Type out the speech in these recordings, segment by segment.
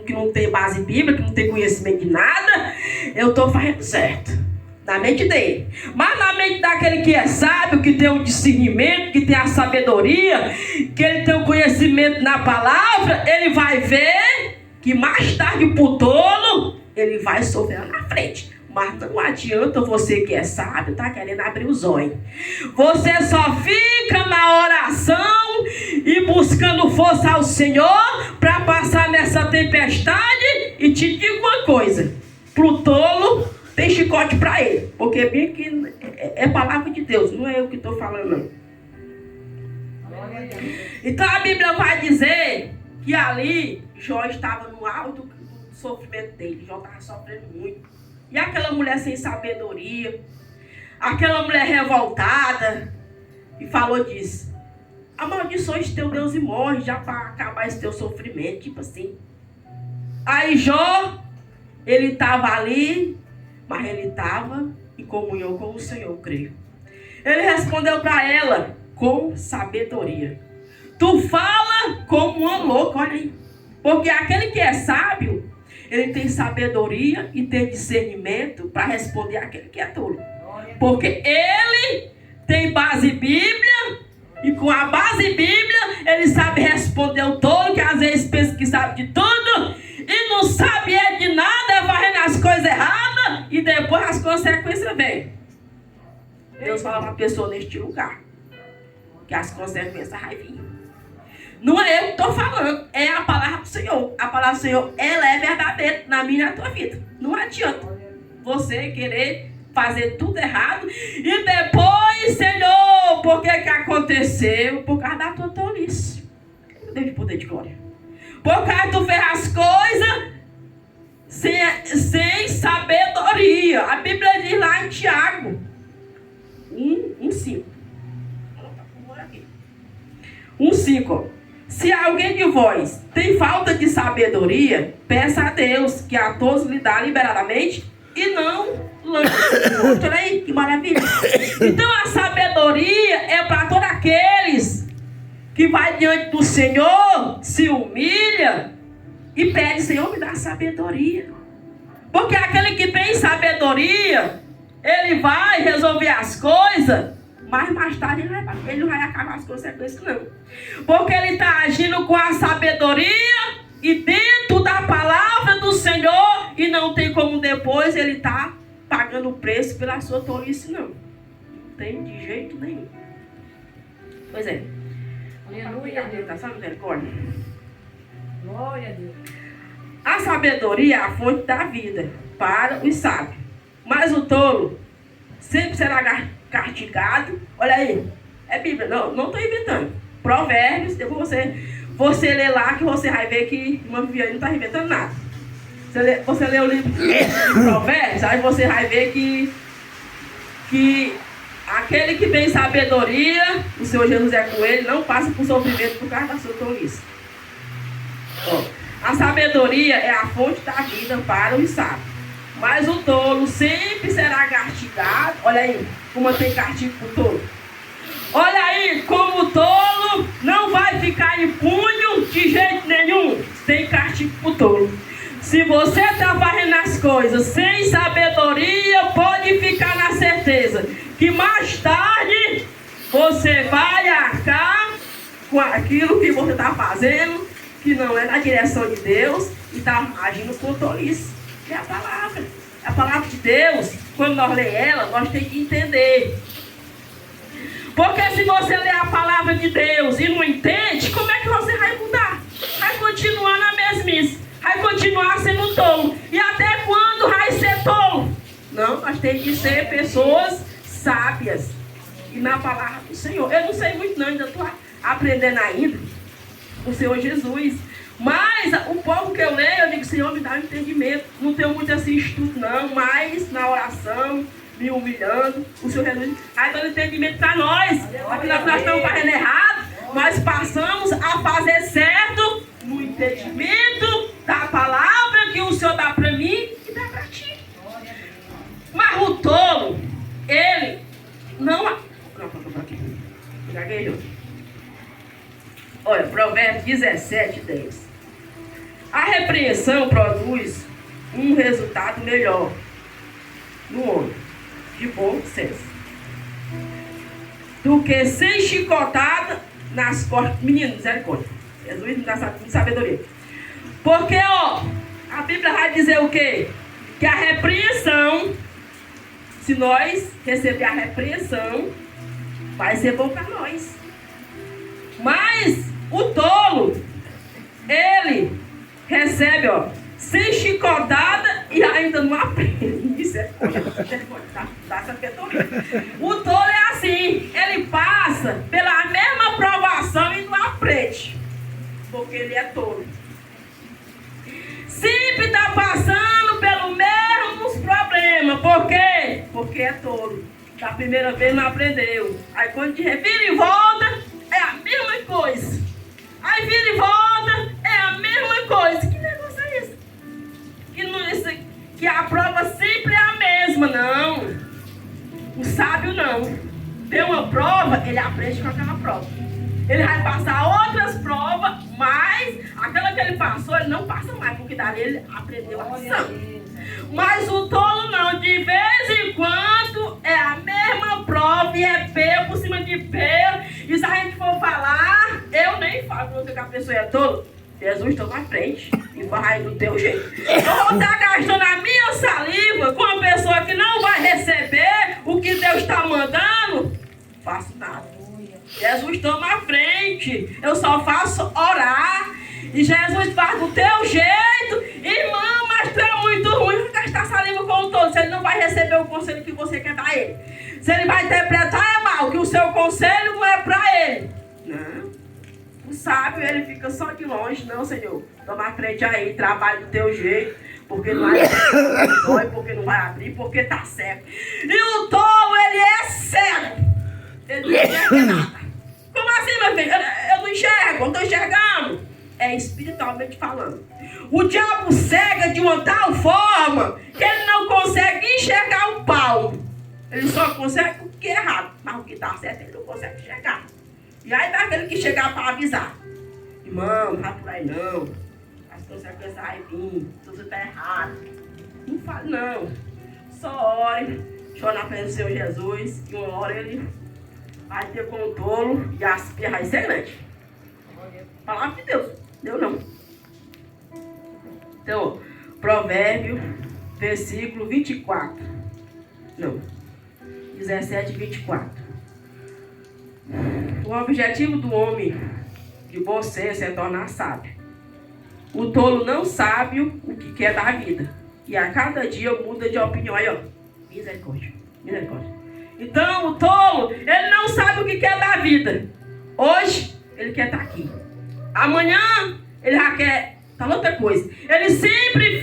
que não tem base bíblica, que não tem conhecimento de nada, eu estou fazendo certo. Na mente dele. Mas na mente daquele que é sábio, que tem o discernimento, que tem a sabedoria, que ele tem o conhecimento na palavra, ele vai ver que mais tarde pro tolo, ele vai sofrer lá na frente. Mas não adianta você que é sábio tá querendo abrir os olhos. Você só fica na oração e buscando força ao Senhor para passar nessa tempestade. E te digo uma coisa, pro tolo tem chicote para ele, porque bem que é palavra de Deus, não é eu que estou falando não. Então a Bíblia vai dizer que ali Jó estava no alto do sofrimento dele. Jó estava sofrendo muito. E aquela mulher sem sabedoria, aquela mulher revoltada, e falou disso: amaldiçoe teu Deus e morre já para acabar esse teu sofrimento, tipo assim. Aí Jó, ele estava ali, mas ele estava em comunhão com o Senhor, eu creio. Ele respondeu para ela com sabedoria. Tu fala como uma louca, olha aí. Porque aquele que é sábio, ele tem sabedoria e tem discernimento para responder àquele que é tolo. Porque ele tem base bíblia, e com a base bíblia, ele sabe responder o tolo, que às vezes pensa que sabe de tudo, e não sabe de nada, varrendo as coisas erradas, e depois as consequências vêm. Deus fala para a pessoa neste lugar, que as consequências vão vir. Não é eu que estou falando, é a palavra do Senhor. A palavra do Senhor, ela é verdadeira na minha e na tua vida. Não adianta você querer fazer tudo errado e depois, Senhor, por que aconteceu? Por causa da tua tolice. Deus de poder de glória. Por causa que tu fez as coisas sem sabedoria. A Bíblia diz lá em Tiago 1:5. 1:5. Se alguém de vós tem falta de sabedoria, peça a Deus, que a todos lhe dá liberadamente, e não lança. Olha aí, que maravilha. Então a sabedoria é para todos aqueles que vai diante do Senhor, se humilha e pede: Senhor, me dá sabedoria. Porque aquele que tem sabedoria, ele vai resolver as coisas, mas mais tarde ele não vai acabar as consequências, não. Porque ele está agindo com a sabedoria e dentro da palavra do Senhor, e não tem como depois ele está pagando o preço pela sua tolice, não. Não tem de jeito nenhum. Pois é. Aleluia, Deus. Tá só misericórdia? Glória a Deus. A sabedoria é a fonte da vida para os sábios. Mas o tolo sempre será castigado. Olha aí, é Bíblia, não estou inventando. Provérbios, depois você lê lá que você vai ver que irmã Viviane não está inventando nada. Você lê o livro de Provérbios, aí você vai ver que aquele que tem sabedoria, o Senhor Jesus é com ele, não passa por sofrimento por causa da sua tolice. A sabedoria é a fonte da vida para os sábios. Mas o tolo sempre será castigado. Olha aí, como tem castigo para o tolo. Olha aí, como o tolo não vai ficar impune de jeito nenhum. Tem castigo para o tolo. Se você está fazendo as coisas sem sabedoria, pode ficar na certeza que mais tarde você vai arcar com aquilo que você está fazendo, que não é na direção de Deus, e está agindo com tolice. É a palavra. É a palavra de Deus. Quando nós lemos ela, nós temos que entender. Porque se você lê a palavra de Deus e não entende, como é que você vai mudar? Vai continuar na mesmice. Vai continuar sendo tolo. E até quando vai ser tolo? Não, nós temos que ser pessoas sábias. E na palavra do Senhor. Eu não sei muito não, ainda estou aprendendo ainda. O Senhor Jesus. Mas o pouco que eu leio, eu digo: Senhor, me dá um entendimento. Não tenho muito assim estudo não, mas na oração, me humilhando, o Senhor Jesus vai dando entendimento para nós. Aquilo que nós estamos fazendo errado, nós passamos a fazer certo no entendimento da palavra que o Senhor dá para mim e dá para ti. Mas o tolo, ele não... Olha, Provérbios 17:10. A repreensão produz um resultado melhor no homem, de bom senso, do que sem chicotada nas costas. Menino, misericórdia. Jesus me dá sabedoria. Porque, ó, a Bíblia vai dizer o quê? Que a repreensão, se nós receber a repreensão, vai ser bom para nós. Mas o tolo, ele recebe, ó, sem chicotada e ainda não aprende. Isso é dá sabedoria. O tolo é assim, ele passa pela mesma provação e não aprende, porque ele é tolo. Sempre está passando pelo mesmo problema. Por quê? Porque é tolo. Da primeira vez não aprendeu. Aí quando vira e volta, é a mesma coisa. Aí vira e volta, é a mesma coisa. Que negócio é esse? Que a prova sempre é a mesma. Não. O sábio não. Tem uma prova, ele aprende com aquela prova. Ele vai passar outras provas, mas aquela que ele passou, ele não passa mais, porque dali ele aprendeu a lição. Mas o tolo não, de vez em quando é a mesma prova e é pelo por cima de pelo. E se a gente for falar, eu nem falo que a pessoa é tola. Jesus toma a frente e vai do teu jeito. Eu vou estar gastando a minha saliva com uma pessoa que não vai receber o que Deus está mandando. Faço nada. Jesus toma a frente. Eu só faço orar. E Jesus faz do teu jeito. Irmão, mas tu é muito ruim. Vai gastar saliva com o todo. Se ele não vai receber o conselho que você quer dar a ele. Se ele vai interpretar, é mal. Que o seu conselho não é para ele. Não. O sábio, ele fica só de longe. Não, Senhor. Toma a frente aí. Trabalha do teu jeito. Porque não vai abrir. Porque não vai abrir. Porque tá cego. E o tolo, ele é cego. Ele não enxerga nada. Como assim, meu filho? Eu não enxergo, eu não estou enxergando. É espiritualmente falando. O diabo cega de uma tal forma que ele não consegue enxergar o palmo. Ele só consegue o que é errado. Mas o que está certo ele não consegue enxergar. E aí dá aquele que chegar para avisar. Irmão, não vai por aí não. As consequências vai vir. Tudo está errado. Não fale não. Só ore. Chora na frente do Senhor Jesus. E uma hora ele vai ter com o tolo e a espirra vai ser grande. Palavra de Deus. Deu não. Então, Provérbio, versículo 24. Não. 17 e 24. O objetivo do homem de bom senso é tornar sábio. O tolo não sabe o que quer da vida. E a cada dia muda de opinião. Aí, ó. Misericórdia. Misericórdia. Então, o tolo, ele não sabe o que quer da vida. Hoje, ele quer estar aqui. Amanhã, ele já quer estar outra coisa. Ele sempre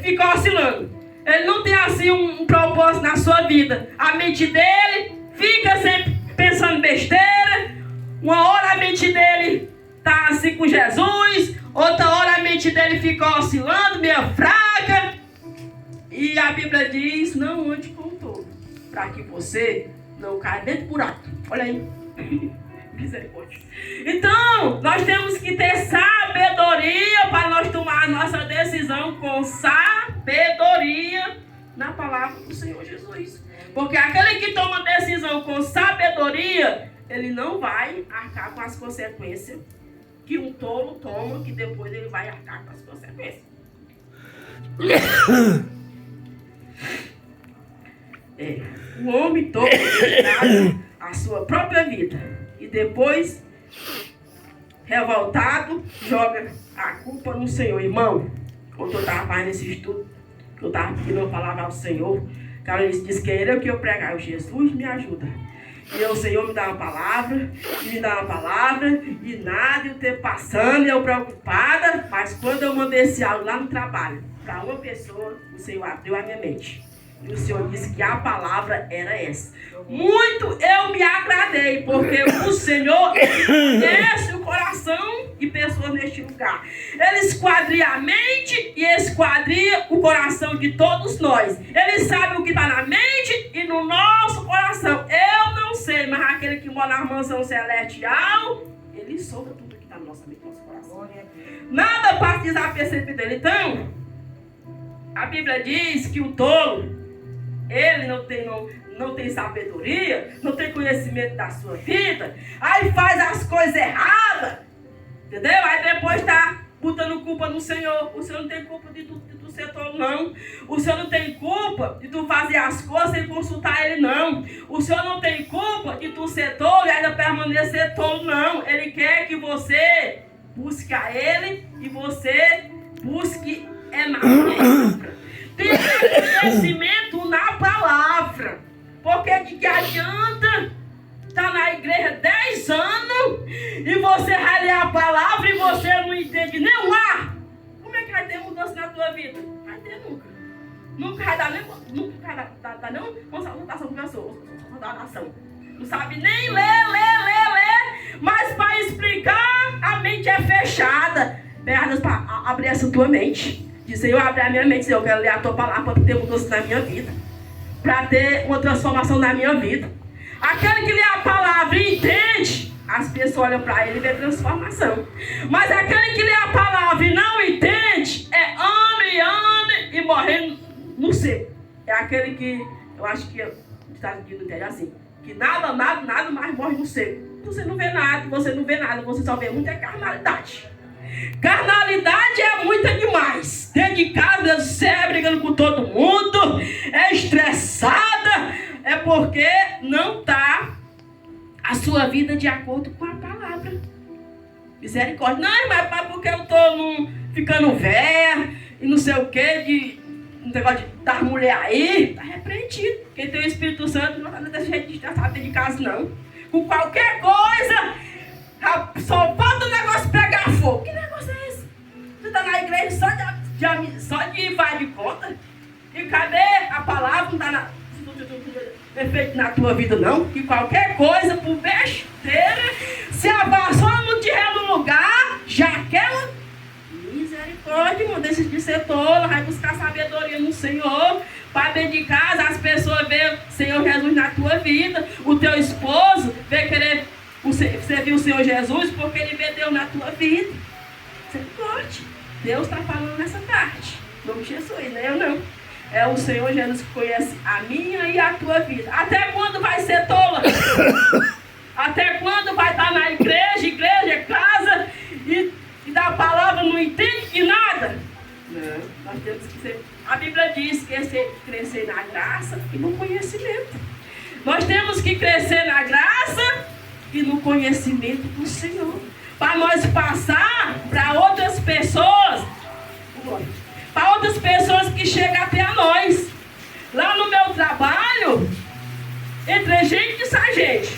fica oscilando. Ele não tem assim um propósito na sua vida. A mente dele fica sempre pensando besteira. Uma hora a mente dele está assim com Jesus. Outra hora a mente dele fica oscilando, meio fraca. E a Bíblia diz, não ande com o tolo, para que você não caia dentro do buraco. Olha aí. Misericórdia. Então, nós temos que ter sabedoria para nós tomar a nossa decisão com sabedoria na palavra do Senhor Jesus. Porque aquele que toma decisão com sabedoria, ele não vai arcar com as consequências que um tolo toma, que depois ele vai arcar com as consequências. O homem toma a sua própria vida. E depois, revoltado, joga a culpa no Senhor. Irmão, quando eu estava fazendo esse estudo, que eu estava pedindo uma palavra ao Senhor, cara, ele disse que era o que eu pregar. Jesus me ajuda. E o Senhor me dá uma palavra, e nada, e o tempo passando, e eu preocupada. Mas quando eu mandei esse áudio lá no trabalho, para uma pessoa, o Senhor abriu a minha mente. E o Senhor disse que a palavra era essa. Muito eu me agradei, porque o Senhor conhece o coração de pessoas neste lugar. Ele esquadria a mente e esquadria o coração de todos nós. Ele sabe o que está na mente e no nosso coração. Eu não sei, mas aquele que mora na mansão celestial, ele soube tudo que está na nossa mente, no nosso coração. Nada passa desapercebido dele. Então, a Bíblia diz que o tolo, ele não tem sabedoria, não tem conhecimento da sua vida, aí faz as coisas erradas, entendeu? Aí depois está botando culpa no Senhor. O Senhor não tem culpa de tu ser tolo, não. O Senhor não tem culpa de tu fazer as coisas sem consultar Ele, não. O Senhor não tem culpa de tu ser tolo e ainda permanecer tolo, não. Ele quer que você busque a Ele e você busque na palavra. Tenha conhecimento na palavra. Porque de que adianta estar na igreja 10 anos e você vai ler a palavra e você não entende nem um ar? Como é que vai ter mudança na tua vida? Vai ter nunca. Nunca vai dar nem uma salutação para a pessoa, uma nação. Não sabe nem ler. Mas para explicar, a mente é fechada. Perdas para abrir essa tua mente. Diz, Senhor, abre a minha mente, Senhor, eu quero ler a tua palavra para ter mudança na minha vida. Para ter uma transformação na minha vida. Aquele que lê a palavra e entende, as pessoas olham para ele e vê transformação. Mas aquele que lê a palavra e não entende, anda e morrendo no seco. É aquele que, eu acho que está aqui no interior assim, que nada mais morre no seco. Você não vê nada, você só vê muita carnalidade. Carnalidade é muita demais. Dentro de casa você é brigando com todo mundo, é estressada, é porque não está a sua vida de acordo com a palavra. Misericórdia. Não, mas porque eu estou ficando velha e não sei o que, um negócio das mulheres aí, está repreendido. Quem tem o Espírito Santo não está desse jeito de estressado dentro de casa, não. Com qualquer coisa, só falta o negócio pegar fogo. Que negócio é esse? Você está na igreja só de faz de conta? E cadê a palavra? Não está efeito na tua vida, não? Que qualquer coisa, por besteira, se a vassoura não tiver no lugar, já quer misericórdia, irmão, deixa de ser tolo, vai buscar sabedoria no Senhor. Para dentro de casa, as pessoas veem o Senhor Jesus na tua vida. O teu esposo vê querer servir o Senhor Jesus porque ele vê Deus na tua vida. Misericórdia. Deus está falando nessa tarde. Em nome de Jesus, né? Eu não. É o Senhor Jesus que conhece a minha e a tua vida. Até quando vai ser tola? Até quando vai estar na igreja, casa, e da palavra não entende de nada? Não, nós temos que ser. A Bíblia diz que crescer na graça e no conhecimento. Nós temos que crescer na graça e no conhecimento do Senhor. Para nós passar para outras pessoas. Para outras pessoas que chegam até a nós. Lá no meu trabalho, entre gente e sai gente.